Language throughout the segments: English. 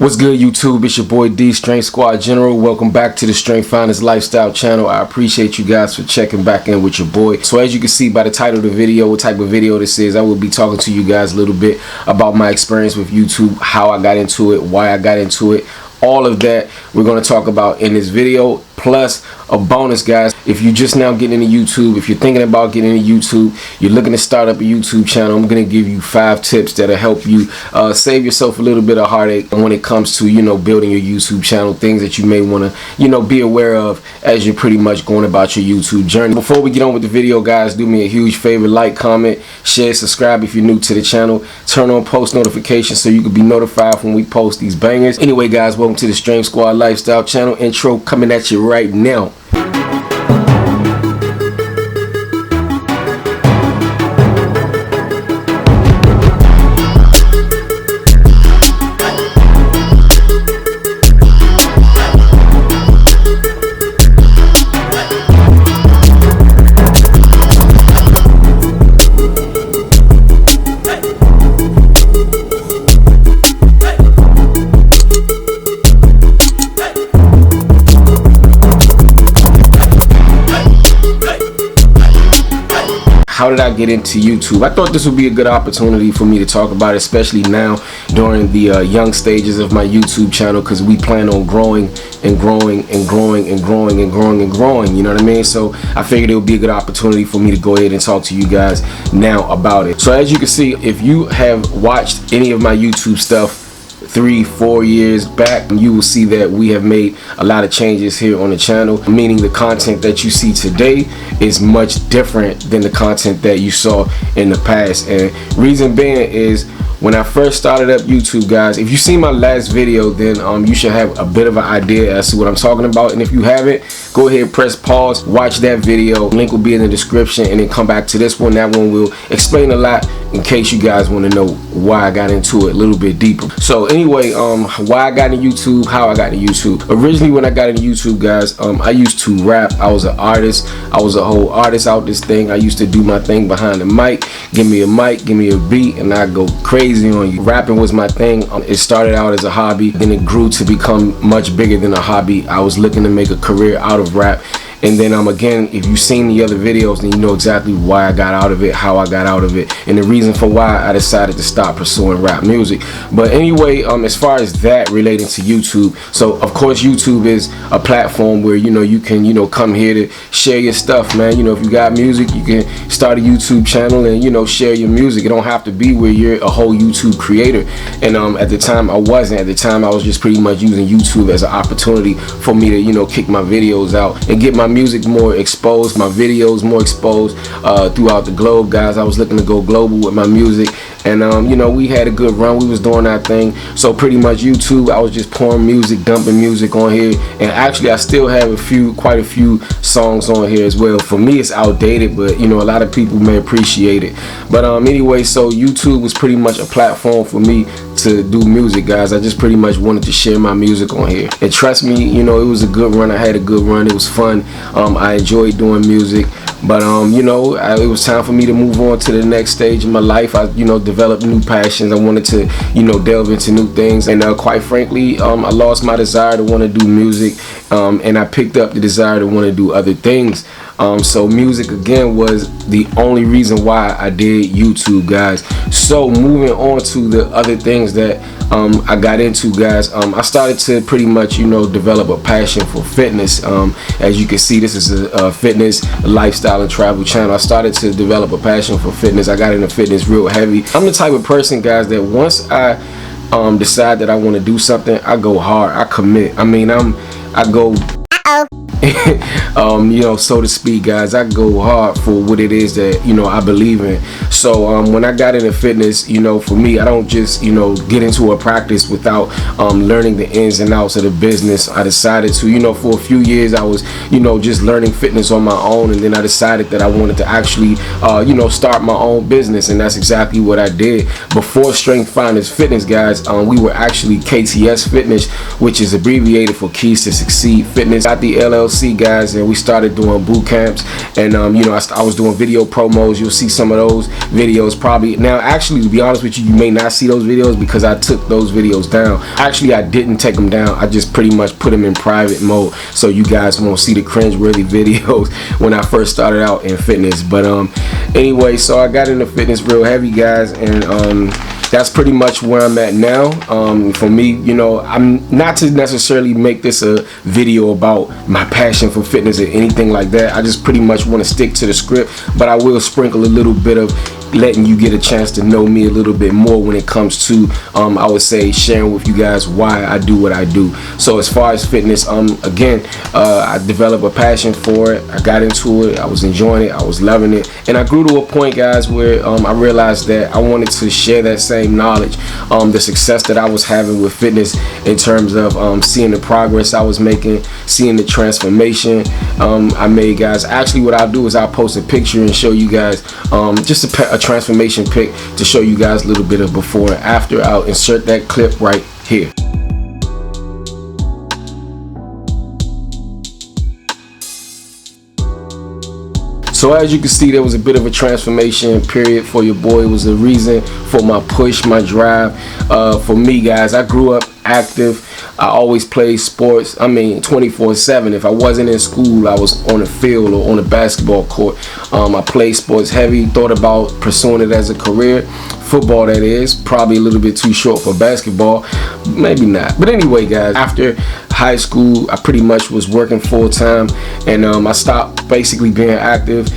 What's good, YouTube? It's your boy D, Strength Squad General. Welcome back to the Strength Finders Lifestyle channel. I appreciate you guys for checking back in with your boy. So as you can see by the title of the video, what type of video this is, I will be talking to you guys a little bit about my experience with YouTube, how I got into it, why I got into it. All of that we're going to talk about in this video, plus a bonus, guys. If you're just now getting into YouTube, if you're thinking about getting into YouTube, you're looking to start up a YouTube channel, I'm going to give you 5 tips that'll help you save yourself a little bit of heartache when it comes to, building your YouTube channel, things that you may want to, be aware of as you're pretty much going about your YouTube journey. Before we get on with the video, guys, do me a huge favor, like, comment, share, subscribe if you're new to the channel, turn on post notifications so you can be notified when we post these bangers. Anyway, guys, welcome to the Strength Squad Lifestyle channel. Intro coming at you right now. How did I get into YouTube? I thought this would be a good opportunity for me to talk about it, especially now during the young stages of my YouTube channel, because we plan on growing and growing and growing and growing and growing and growing, you know what I mean? So I figured it would be a good opportunity for me to go ahead and talk to you guys now about it. So as you can see, if you have watched any of my YouTube stuff 3-4 years back, you will see that we have made a lot of changes here on the channel, meaning the content that you see today is much different than the content that you saw in the past. And reason being is, when I first started up YouTube, guys, if you see my last video, then you should have a bit of an idea as to what I'm talking about. And if you haven't, go ahead, press pause, watch that video. Link will be in the description, and then come back to this one. That one will explain a lot in case you guys want to know why I got into it a little bit deeper. So anyway, why I got into YouTube, how I got into YouTube. Originally, when I got into YouTube, guys, I used to rap. I was an artist. I was a whole artist out this thing. I used to do my thing behind the mic. Give me a mic, give me a beat, and I go crazy on you. Rapping was my thing. It started out as a hobby, then it grew to become much bigger than a hobby. I was looking to make a career out of rap. And then again, if you've seen the other videos, then you know exactly why I got out of it, how I got out of it, and the reason for why I decided to stop pursuing rap music. But anyway, as far as that relating to YouTube, so of course YouTube is a platform where you can come here to share your stuff, man. If you got music, you can start a YouTube channel and share your music. It don't have to be where you're a whole YouTube creator. And at the time I wasn't. At the time I was just pretty much using YouTube as an opportunity for me to kick my videos out and get my music more exposed, my videos more exposed throughout the globe, guys. I was looking to go global with my music, and we had a good run. We was doing our thing. So pretty much YouTube, I was just pouring music, dumping music on here, and actually I still have quite a few songs on here as well. For me, it's outdated, but a lot of people may appreciate it. But anyway, so YouTube was pretty much a platform for me to do music, guys. I just pretty much wanted to share my music on here, and trust me, it was a good run. I had a good run. It was fun. I enjoyed doing music, but it was time for me to move on to the next stage in my life. I developed new passions. I wanted to delve into new things, and quite frankly, I lost my desire to want to do music, and I picked up the desire to want to do other things. So music again was the only reason why I did YouTube, guys. So moving on to the other things that I got into, guys, I started to pretty much develop a passion for fitness. As you can see, this is a fitness, lifestyle, and travel channel. I started to develop a passion for fitness. I got into fitness real heavy. I'm the type of person, guys, that once I decide that I want to do something, I go hard. I commit. I go so to speak, guys. I go hard for what it is that I believe in. So when I got into fitness, for me, I don't just get into a practice without learning the ins and outs of the business. I decided to for a few years I was just learning fitness on my own, and then I decided that I wanted to actually start my own business, and that's exactly what I did. Before Strength Finders Fitness, guys, we were actually KTS Fitness, which is abbreviated for Keys to Succeed Fitness. got the LLC, guys, and we started doing boot camps. And you know, I was doing video promos. You'll see some of those videos probably now. Actually, to be honest with you may not see those videos because I took those videos down. Actually, I didn't take them down. I just pretty much put them in private mode, so you guys won't see the cringe-worthy videos when I first started out in fitness. But anyway, so I got into fitness real heavy, guys, and that's pretty much where I'm at now. For me, you know, I'm not to necessarily make this a video about my passion for fitness or anything like that. I just pretty much want to stick to the script, but I will sprinkle a little bit of letting you get a chance to know me a little bit more when it comes to I would say sharing with you guys why I do what I do. So as far as fitness, again, I developed a passion for it. I got into it, I was enjoying it, I was loving it, and I grew to a point, guys, where I realized that I wanted to share that same knowledge, the success that I was having with fitness in terms of seeing the progress I was making, seeing the transformation I made, guys. Actually, what I'll do is I'll post a picture and show you guys just a transformation pic to show you guys a little bit of before and after. I'll insert that clip right here. So as you can see, there was a bit of a transformation period for your boy. It was a reason for my push, my drive. For me, guys, I grew up active. I always played sports. I mean, 24/7. If I wasn't in school, I was on the field or on the basketball court. I played sports heavy, thought about pursuing it as a career. Football, that is. Probably a little bit too short for basketball. Maybe not. But anyway, guys, after high school, I pretty much was working full-time, and I stopped basically being active,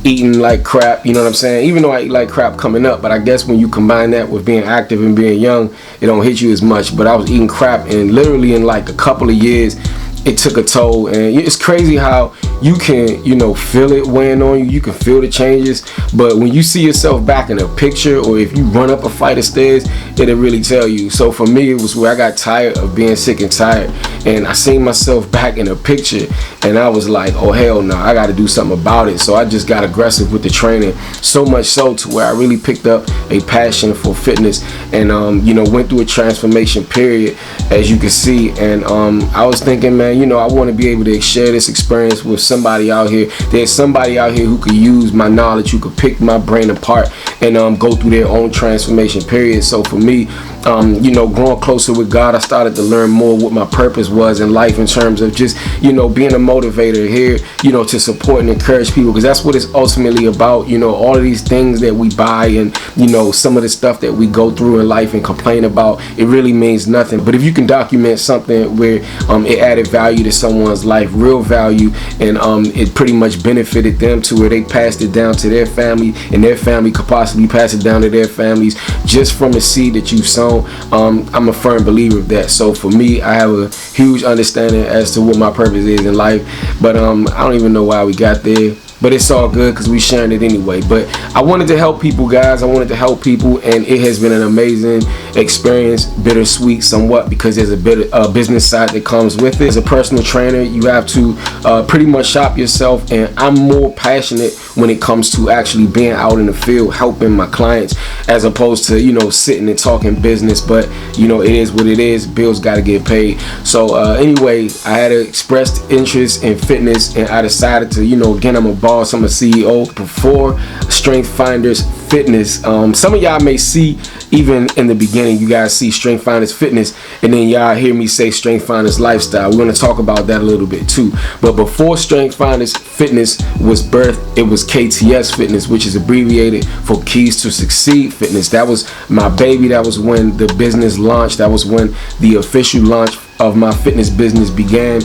eating like crap, you know what I'm saying? Even though I eat like crap coming up, but I guess when you combine that with being active and being young, it don't hit you as much. But I was eating crap, and literally in like a couple of years, it took a toll. And it's crazy how you can, you know, feel it weighing on you. You can feel the changes, but when you see yourself back in a picture, or if you run up a flight of stairs, it'll really tell you. So for me, it was where I got tired of being sick and tired, and I seen myself back in a picture, and I was like, oh hell no, I got to do something about it. So I just got aggressive with the training, so much so to where I really picked up a passion for fitness, and you know, went through a transformation period, as you can see. And I was thinking, man, you know, I want to be able to share this experience with somebody out here. There's somebody out here who could use my knowledge, who could pick my brain apart and go through their own transformation period. So for me, you know, growing closer with God, I started to learn more what my purpose was in life, in terms of just, you know, being a motivator here, you know, to support and encourage people, because that's what it's ultimately about. You know, all of these things that we buy, and, you know, some of the stuff that we go through in life and complain about, it really means nothing. But if you can document something where it added value to someone's life, real value, and it pretty much benefited them to where they passed it down to their family, and their family could possibly pass it down to their families just from the seed that you've sown, I'm a firm believer of that. So for me, I have a huge understanding as to what my purpose is in life, but I don't even know why we got there. But it's all good because we sharing it anyway. But I wanted to help people, guys. I wanted to help people, and it has been an amazing experience. Bittersweet somewhat, because there's a bit of business side that comes with it. As a personal trainer, you have to pretty much shop yourself, and I'm more passionate when it comes to actually being out in the field helping my clients, as opposed to, you know, sitting and talking business. But, you know, it is what it is. Bills got to get paid. So anyway, I had expressed interest in fitness, and I decided to, you know, again, I'm a boss, I'm a CEO before Strength Finders Fitness. Some of y'all may see, even in the beginning, you guys see Strength Finders Fitness, and then y'all hear me say Strength Finders Lifestyle. We're going to talk about that a little bit too. But before Strength Finders Fitness was birthed, it was KTS Fitness, which is abbreviated for Keys to Succeed Fitness. That was my baby. That was when the business launched. That was when the official launch of my fitness business began,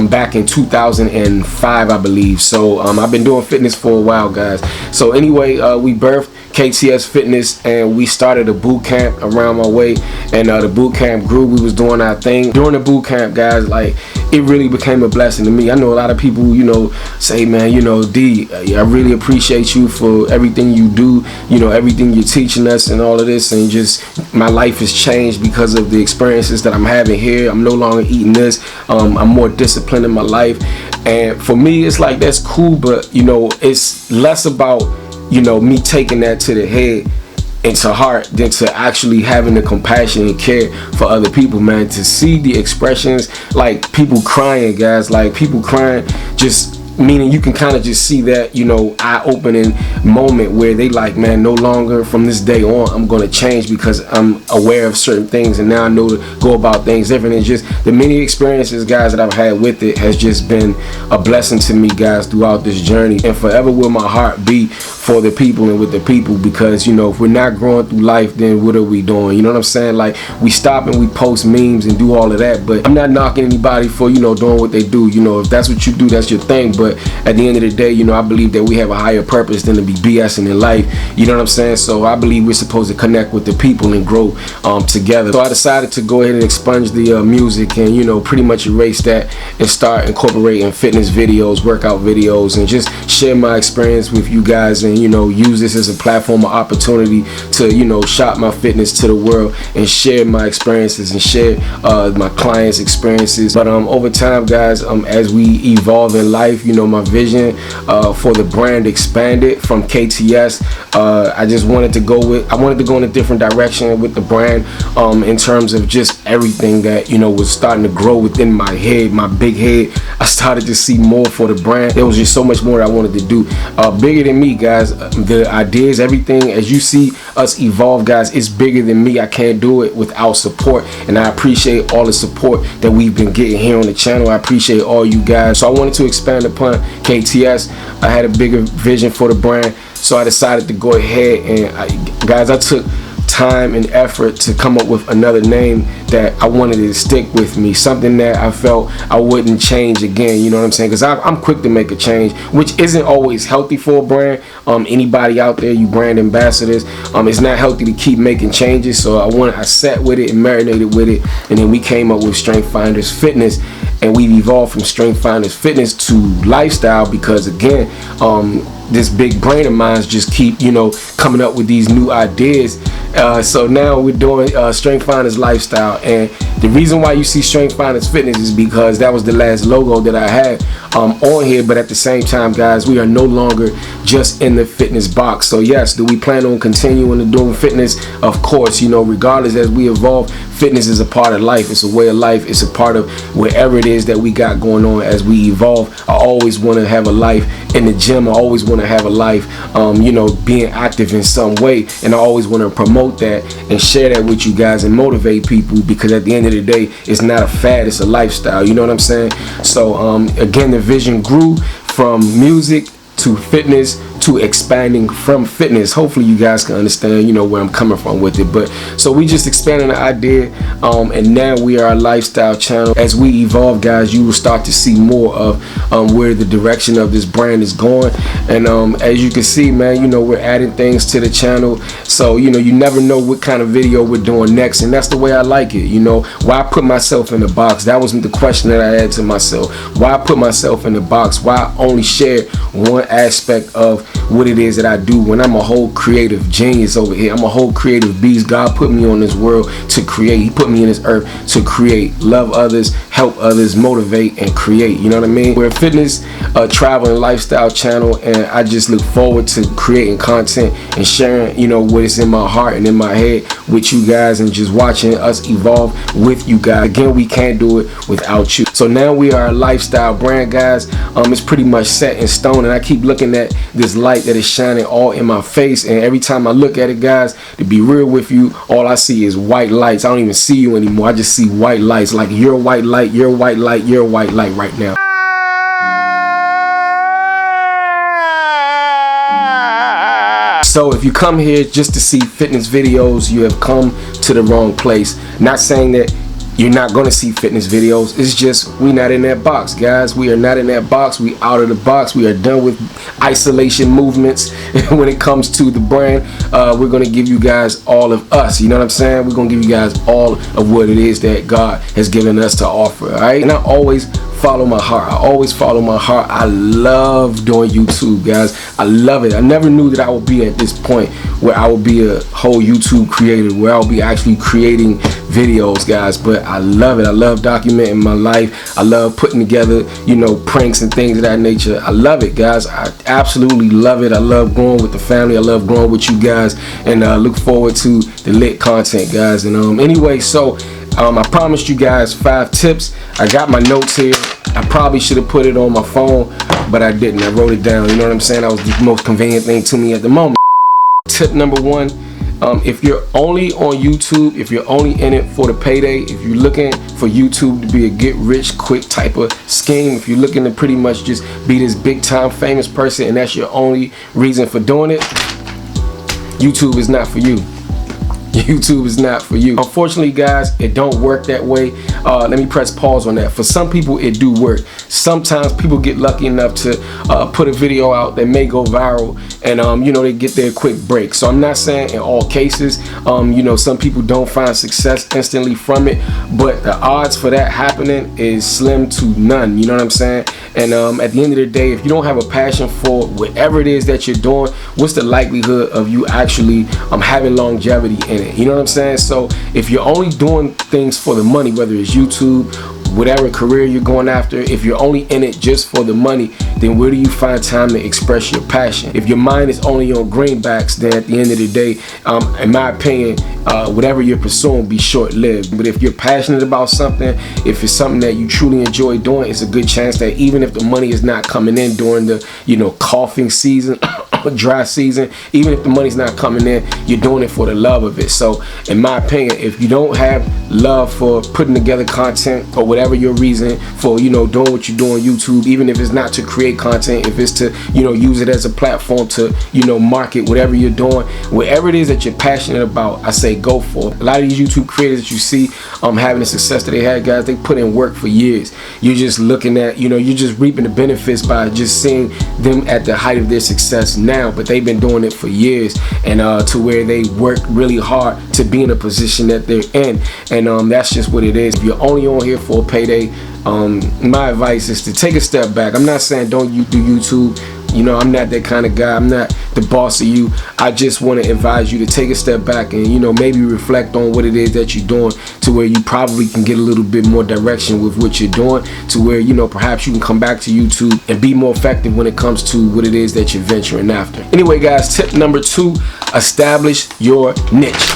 back in 2005, I believe. So I've been doing fitness for a while, guys. So anyway, we birthed KTS Fitness, and we started a boot camp around my way, and the boot camp grew. We was doing our thing during the boot camp, guys. Like, it really became a blessing to me. I know a lot of people, you know, say, man, you know, D, I really appreciate you for everything you do, you know, everything you're teaching us and all of this, and just my life has changed because of the experiences that I'm having here. I'm no longer eating this. I'm more disciplined in my life, and for me, it's like, that's cool, but, you know, it's less about, you know, me taking that to the head into heart than to actually having the compassion and care for other people, man. To see the expressions, like people crying, guys, like people crying, just meaning you can kind of just see that, you know, eye-opening moment where they like, man, no longer from this day on I'm going to change because I'm aware of certain things and now I know to go about things different. And just the many experiences, guys, that I've had with it has just been a blessing to me, guys, throughout this journey. And forever will my heart be for the people and with the people, because, you know, if we're not growing through life, then what are we doing? You know what I'm saying? Like, we stop and we post memes and do all of that, but I'm not knocking anybody for, you know, doing what they do. You know, if that's what you do, that's your thing. But at the end of the day, you know, I believe that we have a higher purpose than to be BSing in life. You know what I'm saying? So I believe we're supposed to connect with the people and grow together. So I decided to go ahead and expunge the music and, you know, pretty much erase that and start incorporating fitness videos, workout videos, and just share my experience with you guys, and, you know, use this as a platform or opportunity to, you know, shop my fitness to the world and share my experiences and share my clients' experiences. But over time, guys, as we evolve in life, you know, my vision for the brand expanded from KTS. I just wanted to go in a different direction with the brand in terms of just everything that, you know, was starting to grow within my head, my big head. I started to see more for the brand. There was just so much more that I wanted to do, bigger than me, guys. The ideas, everything, as you see us evolve, guys, it's bigger than me. I can't do it without support, and I appreciate all the support that we've been getting here on the channel. I appreciate all you guys. So I wanted to expand upon KTS. I had a bigger vision for the brand, so I decided to go ahead and guys, I took time and effort to come up with another name that I wanted to stick with me, something that I felt I wouldn't change again. You know what I'm saying? Because I'm quick to make a change, which isn't always healthy for a brand. Anybody out there, you brand ambassadors, it's not healthy to keep making changes. So I sat with it and marinated with it, and then we came up with Strength Finders Fitness, and we've evolved from Strength Finders Fitness to lifestyle, because again, this big brain of mine just keep, you know, coming up with these new ideas. So now we're doing Strength Finders Lifestyle, and the reason why you see Strength Finders Fitness is because that was the last logo that I had on here. But at the same time, guys, we are no longer just in the fitness box. So yes, do we plan on continuing to doing fitness? Of course, you know, regardless, as we evolve, fitness is a part of life. It's a way of life. It's a part of wherever it is that we got going on as we evolve. I always want to have a life in the gym. I always want to have a life, you know, being active in some way, and I always want to promote that and share that with you guys and motivate people, because at the end of the day, it's not a fad, it's a lifestyle. You know what I'm saying? So again, the vision grew from music to fitness to expanding from fitness. Hopefully you guys can understand, you know, where I'm coming from with it. But so we just expanded the idea, and now we are a lifestyle channel. As we evolve, guys, you will start to see more of where the direction of this brand is going. And as you can see, man, you know, we're adding things to the channel, so you know, you never know what kind of video we're doing next, and that's the way I like it. You know, why put myself in the box? That was the question that I had to myself. Why put myself in the box? Why only share one aspect of what it is that I do when I'm a whole creative genius over here? I'm a whole creative beast. God put me on this world to create. He put me in this earth to create, love others, help others, motivate, and create. You know what I mean? We're a fitness, travel, and lifestyle channel, and I just look forward to creating content and sharing, you know, what is in my heart and in my head with you guys, and just watching us evolve with you guys. Again, we can't do it without you. So now we are a lifestyle brand, guys. It's pretty much set in stone, and I keep looking at this light that is shining all in my face, and every time I look at it, guys, to be real with you, all I see is white lights. I don't even see you anymore. I just see white lights, like your white light, your white light, your white light right now. So if you come here just to see fitness videos, you have come to the wrong place. Not saying that you're not going to see fitness videos. It's just we not in that box, guys. We are not in that box. We out of the box. We are done with isolation movements when it comes to the brand. We're going to give you guys all of us. You know what I'm saying? We're going to give you guys all of what it is that God has given us to offer. All right? And I always follow my heart. I always follow my heart. I love doing YouTube, guys. I love it. I never knew that I would be at this point where I would be a whole YouTube creator, where I'll be actually creating videos, guys. But I love it. I love documenting my life. I love putting together, you know, pranks and things of that nature. I love it, guys. I absolutely love it. I love growing with the family. I love growing with you guys, and look forward to the lit content, guys. And anyway, so I promised you guys 5 tips. I got my notes here. I probably should have put it on my phone, but I didn't. I wrote it down. You know what I'm saying? That was the most convenient thing to me at the moment. Tip number 1, if you're only on YouTube, if you're only in it for the payday, if you're looking for YouTube to be a get rich quick type of scheme, if you're looking to pretty much just be this big time famous person and that's your only reason for doing it, YouTube is not for you. YouTube is not for you. Unfortunately, guys, it don't work that way. Let me press pause on that. For some people, it do work. Sometimes people get lucky enough to put a video out that may go viral, and you know, they get their quick break. So I'm not saying in all cases, you know, some people don't find success instantly from it, but the odds for that happening is slim to none. You know what I'm saying? And at the end of the day, if you don't have a passion for whatever it is that you're doing, what's the likelihood of you actually having longevity in it? You know what I'm saying? So if you're only doing things for the money, whether it's YouTube, whatever career you're going after, if you're only in it just for the money, then where do you find time to express your passion? If your mind is only on greenbacks, then at the end of the day, in my opinion, whatever you're pursuing be short-lived. But if you're passionate about something, if it's something that you truly enjoy doing, it's a good chance that even if the money is not coming in during the, you know, coughing season, dry season, even if the money's not coming in, you're doing it for the love of it. So in my opinion, if you don't have love for putting together content, or whatever your reason for, you know, doing what you do on YouTube, even if it's not to create content, if it's to, you know, use it as a platform to, you know, market whatever you're doing, whatever it is that you're passionate about, I say go for it. A lot of these YouTube creators that you see having the success that they had, guys, they put in work for years. You're just looking at, you know, you're just reaping the benefits by just seeing them at the height of their success now, but they've been doing it for years, and to where they work really hard to be in a position that they're in. And that's just what it is. If you're only on here for a payday, my advice is to take a step back. I'm not saying don't you do YouTube. You know, I'm not that kind of guy. I'm not the boss of you. I just want to advise you to take a step back and, you know, maybe reflect on what it is that you're doing, to where you probably can get a little bit more direction with what you're doing, to where, you know, perhaps you can come back to YouTube and be more effective when it comes to what it is that you're venturing after. Anyway, guys, tip number 2, establish your niche.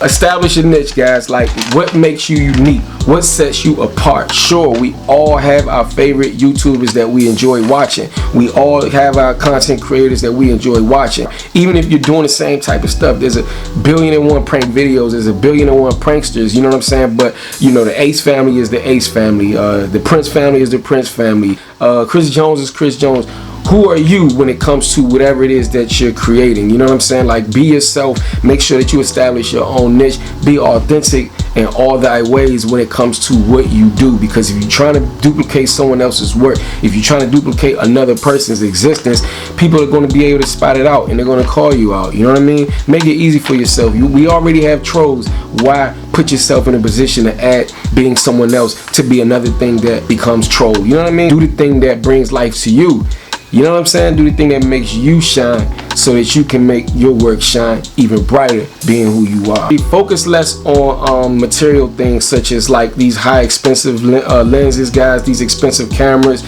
Establish a niche, guys. Like, what makes you unique? What sets you apart? Sure, we all have our favorite YouTubers that we enjoy watching. We all have our content creators that we enjoy watching. Even if you're doing the same type of stuff, there's a 1,000,000,001 prank videos, there's a 1,000,000,001 pranksters, you know what I'm saying? But, you know, the Ace family is the Ace family, the Prince family is the Prince family, Chris Jones is Chris Jones. Who are you when it comes to whatever it is that you're creating? You know what I'm saying? Like, be yourself. Make sure that you establish your own niche. Be authentic in all thy ways when it comes to what you do. Because if you're trying to duplicate someone else's work, if you're trying to duplicate another person's existence, people are going to be able to spot it out and they're going to call you out. You know what I mean? Make it easy for yourself. We already have trolls. Why put yourself in a position to add being someone else to be another thing that becomes troll? You know what I mean? Do the thing that brings life to you. You know what I'm saying? Do the thing that makes you shine so that you can make your work shine even brighter, being who you are. Focus less on material things such as like these high expensive lenses, guys, these expensive cameras,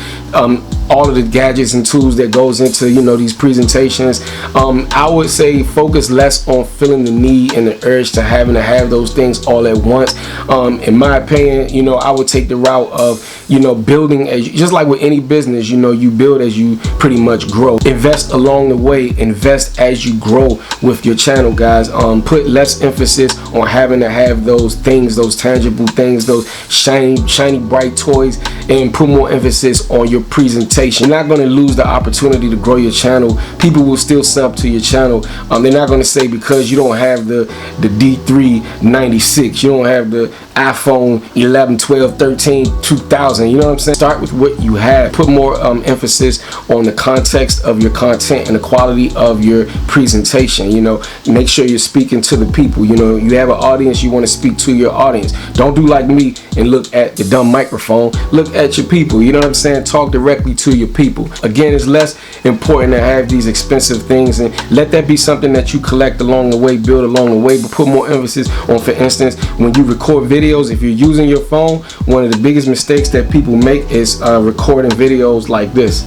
all of the gadgets and tools that goes into, you know, these presentations. I would say focus less on feeling the need and the urge to have those things all at once. In my opinion, you know, I would take the route of, you know, building just like with any business, you know, you build as you pretty much grow. Invest along the way, invest as you grow with your channel, guys. Put less emphasis on having to have those things, those tangible things, those shiny bright toys, and put more emphasis on your presentation. You're not going to lose the opportunity to grow your channel. People will still sub to your channel. They're not going to say because you don't have the D396, you don't have the iPhone 11, 12, 13, 2000. You know what I'm saying? Start with what you have. Put more emphasis on the context of your content and the quality of of your presentation. You know, make sure you're speaking to the people. You know, you have an audience, you want to speak to your audience. Don't do like me and look at the dumb microphone. Look at your people. You know what I'm saying? Talk directly to your people. Again, it's less important to have these expensive things, and let that be something that you collect along the way, build along the way, but put more emphasis on, for instance, when you record videos, if you're using your phone, one of the biggest mistakes that people make is recording videos like this.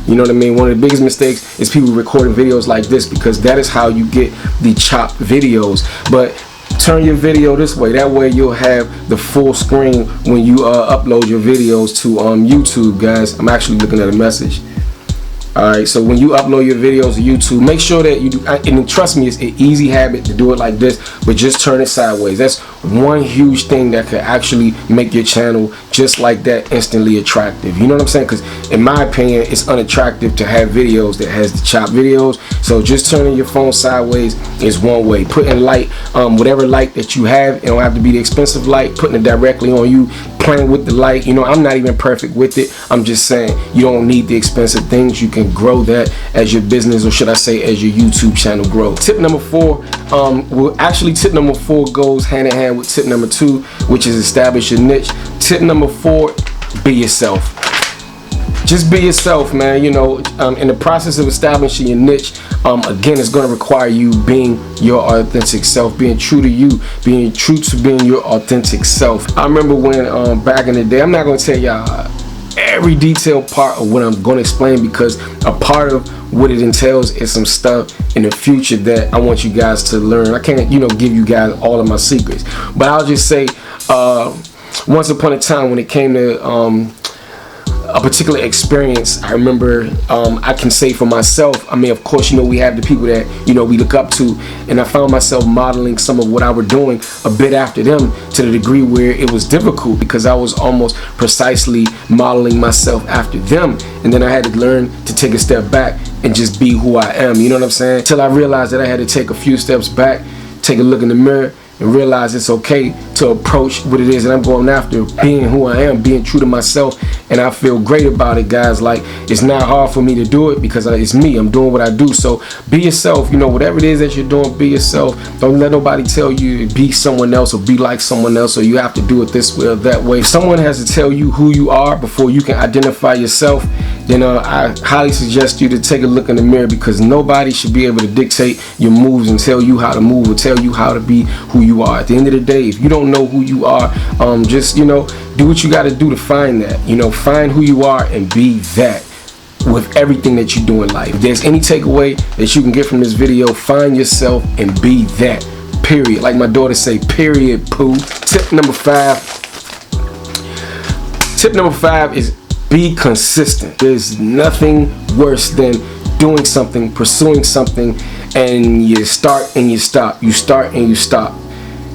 You know what I mean? One of the biggest mistakes is people recording videos like this, because that is how you get the chopped videos. But turn your video this way. That way you'll have the full screen when you upload your videos to YouTube, guys. I'm actually looking at a message. Alright, so when you upload your videos to YouTube, make sure that you do, and trust me, it's an easy habit to do it like this, but just turn it sideways. That's one huge thing that could actually make your channel just like that instantly attractive. You know what I'm saying? Because in my opinion, it's unattractive to have videos that has the chopped videos. So just turning your phone sideways is one way. Putting light, whatever light that you have, it don't have to be the expensive light, putting it directly on you, playing with the light. You know, I'm not even perfect with it. I'm just saying you don't need the expensive things. You can grow that as your business, or should I say as your YouTube channel grows. Tip number 4, tip number 4 goes hand in hand with tip number 2, which is establish your niche. Tip number 4, be yourself. Just be yourself, man. You know, in the process of establishing your niche, again, it's going to require you being your authentic self, being true to you, being true to being your authentic self. I remember when back in the day, I'm not going to tell y'all every detailed part of what I'm going to explain, because a part of what it entails is some stuff in the future that I want you guys to learn. I can't, you know, give you guys all of my secrets, but I'll just say once upon a time, when it came to a particular experience, I remember, I can say for myself, I mean, of course, you know, we have the people that, you know, we look up to, and I found myself modeling some of what I were doing a bit after them, to the degree where it was difficult, because I was almost precisely modeling myself after them. And then I had to learn to take a step back and just be who I am. You know what I'm saying? Till I realized that I had to take a few steps back, take a look in the mirror, and realize it's okay to approach what it is that I'm going after, being who I am, being true to myself, and I feel great about it, guys. Like, it's not hard for me to do it, because it's me. I'm doing what I do. So be yourself. You know, whatever it is that you're doing, be yourself. Don't let nobody tell you to be someone else or be like someone else, or you have to do it this way or that way. If someone has to tell you who you are before you can identify yourself, then I highly suggest you to take a look in the mirror, because nobody should be able to dictate your moves and tell you how to move or tell you how to be who you are. At the end of the day, if you don't know who you are, just, you know, do what you got to do to find that. You know, find who you are and be that with everything that you do in life. If there's any takeaway that you can get from this video, find yourself and be that. Period. Like my daughter say, period, poo. Tip number 5. Tip number 5 is be consistent. There's nothing worse than doing something, pursuing something, and you start and you stop. You start and you stop.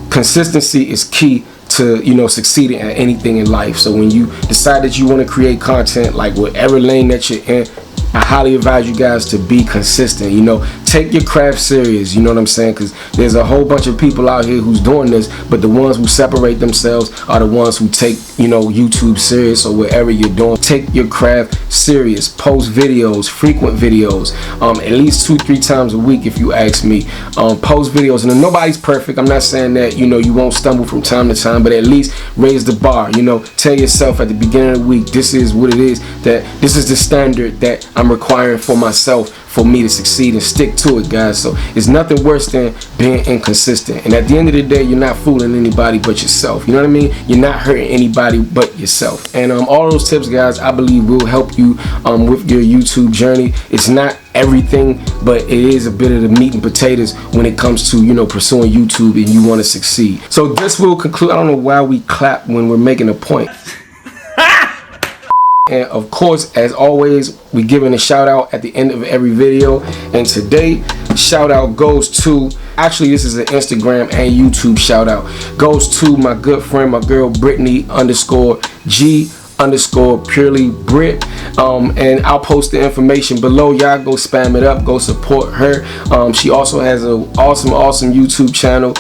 Consistency is key to, you know, succeeding at anything in life. So when you decide that you want to create content, like whatever lane that you're in, I highly advise you guys to be consistent. You know, take your craft serious. You know what I'm saying? Because there's a whole bunch of people out here who's doing this, but the ones who separate themselves are the ones who take, you know, YouTube serious, or whatever you're doing. Take your craft serious. Post videos, frequent videos, at least 2-3 times a week, if you ask me. Post videos, and nobody's perfect. I'm not saying that, you know, you won't stumble from time to time, but at least raise the bar. You know, tell yourself at the beginning of the week, this is what it is, that this is the standard that I'm requiring for myself, for me to succeed, and stick to it, guys. So it's nothing worse than being inconsistent. And at the end of the day, you're not fooling anybody but yourself. You know what I mean? You're not hurting anybody but yourself. And all those tips, guys, I believe will help you with your YouTube journey. It's not everything, but it is a bit of the meat and potatoes when it comes to, you know, pursuing YouTube and you want to succeed. So this will conclude. I don't know why we clap when we're making a point. And of course, as always, we giving a shout out at the end of every video. And today, shout out goes to, actually this is an Instagram and YouTube shout out, goes to my good friend, my girl Brittany _G_purely Brit. And I'll post the information below. Y'all go spam it up, go support her. She also has an awesome YouTube channel.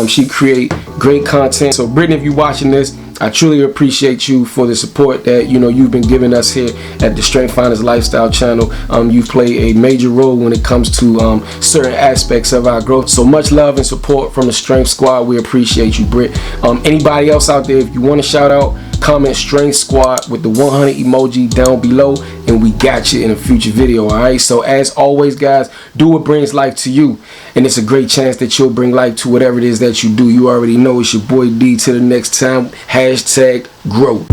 She create great content. So Brittany, if you're watching this, I truly appreciate you for the support that you've been giving us here at the Strength Finders Lifestyle channel. You've played a major role when it comes to certain aspects of our growth. So much love and support from the Strength Squad. We appreciate you, Britt. Anybody else out there, if you want to shout out, comment Strength Squad with the 100 emoji down below, and we got you in a future video. Alright, so as always, guys, do what brings life to you, and it's a great chance that you'll bring life to whatever it is that you do. You already know it's your boy D. Till the next time, #grow.